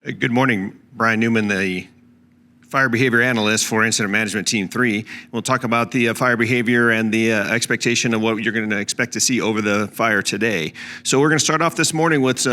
Good morning, Brian Newman, the Fire Behavior Analyst for Incident Management Team 3. We'll talk about the fire behavior and the expectation of what you're going to expect to see over the fire today. So we're going to start off this morning with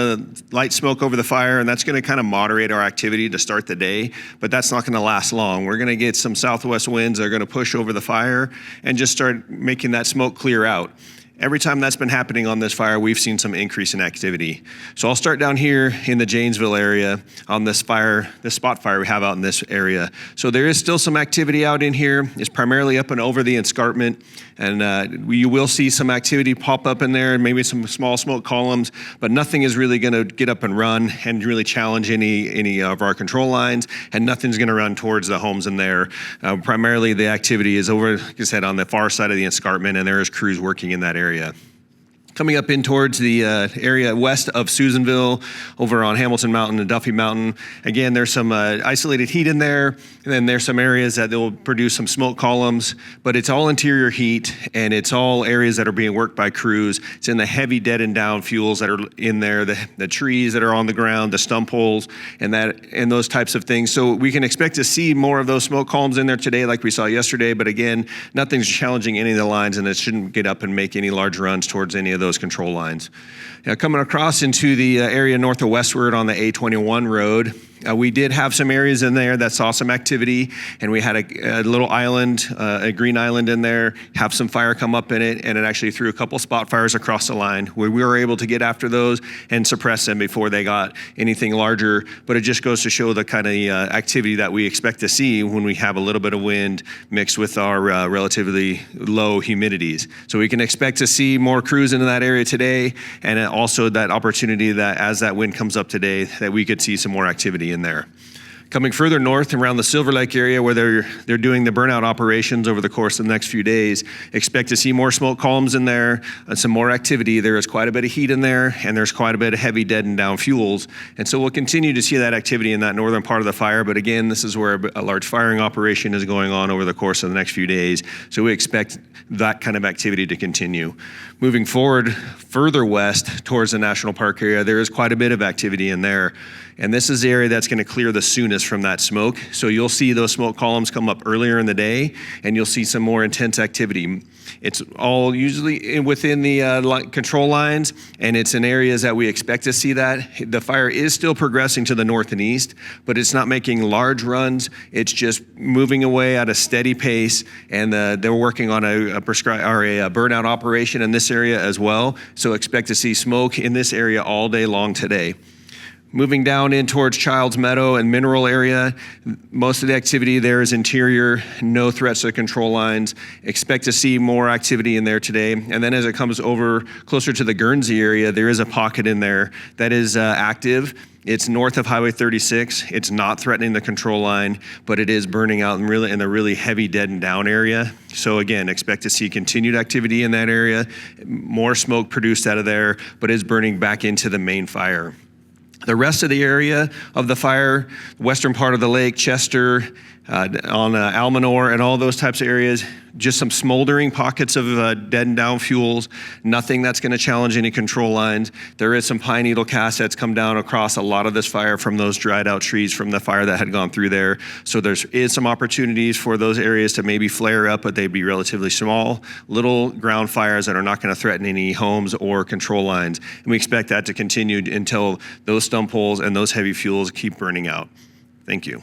light smoke over the fire, and that's going to kind of moderate our activity to start the day, but that's not going to last long. We're going to get some southwest winds that are going to push over the fire and just start making that smoke clear out. Every time that's been happening on this fire, we've seen some increase in activity. So I'll start down here in the Janesville area on this fire, this spot fire we have out in this area. So there is still some activity out in here. It's primarily up and over the escarpment, and you will see some activity pop up in there, and maybe some small smoke columns, but nothing is really gonna get up and run and really challenge any of our control lines, and nothing's gonna run towards the homes in there. Primarily the activity is over, like I said, on the far side of the escarpment, and there is crews working in that area. Coming up in towards the area west of Susanville, over on Hamilton Mountain and Duffy Mountain. Again, there's some isolated heat in there, and then there's some areas that will produce some smoke columns, but it's all interior heat, and it's all areas that are being worked by crews. It's in the heavy dead and down fuels that are in there, the trees that are on the ground, the stump holes, and those types of things. So we can expect to see more of those smoke columns in there today like we saw yesterday, but again, nothing's challenging any of the lines, and it shouldn't get up and make any large runs towards any of those control lines. Now, coming across into the area north of westward on the A21 road, we did have some areas in there that saw some activity, and we had a little island, a green island in there, have some fire come up in it, and it actually threw a couple spot fires across the line where we were able to get after those and suppress them before they got anything larger. But it just goes to show the kind of activity that we expect to see when we have a little bit of wind mixed with our relatively low humidities. So we can expect to see more crews into that area today, and also that opportunity that as that wind comes up today, that we could see some more activity in there. Coming further north around the Silver Lake area where they're doing the burnout operations over the course of the next few days, expect to see more smoke columns in there and some more activity. There is quite a bit of heat in there, and there's quite a bit of heavy dead and down fuels. And so we'll continue to see that activity in that northern part of the fire. But again, this is where a large firing operation is going on over the course of the next few days. So we expect that kind of activity to continue. Moving forward further west towards the national park area, there is quite a bit of activity in there. And this is the area that's going to clear the soonest from that smoke. So you'll see those smoke columns come up earlier in the day, and you'll see some more intense activity. It's all usually within the control lines, and it's in areas that we expect to see that. The fire is still progressing to the north and east, but it's not making large runs. It's just moving away at a steady pace, and they're working on a burnout operation in this area as well. So expect to see smoke in this area all day long today. Moving down in towards Childs Meadow and Mineral area, most of the activity there is interior, no threats to the control lines. Expect to see more activity in there today. And then as it comes over closer to the Guernsey area, there is a pocket in there that is active. It's north of Highway 36. It's not threatening the control line, but it is burning out in the really heavy dead and down area. So again, expect to see continued activity in that area, more smoke produced out of there, but is burning back into the main fire. The rest of the area of the fire, western part of the lake, Chester, on Almanor, and all those types of areas, just some smoldering pockets of dead and down fuels, nothing that's going to challenge any control lines. There is some pine needle cast that's come down across a lot of this fire from those dried out trees from the fire that had gone through there. So there is some opportunities for those areas to maybe flare up, but they'd be relatively small, little ground fires that are not going to threaten any homes or control lines. And we expect that to continue until those stump holes and those heavy fuels keep burning out. Thank you.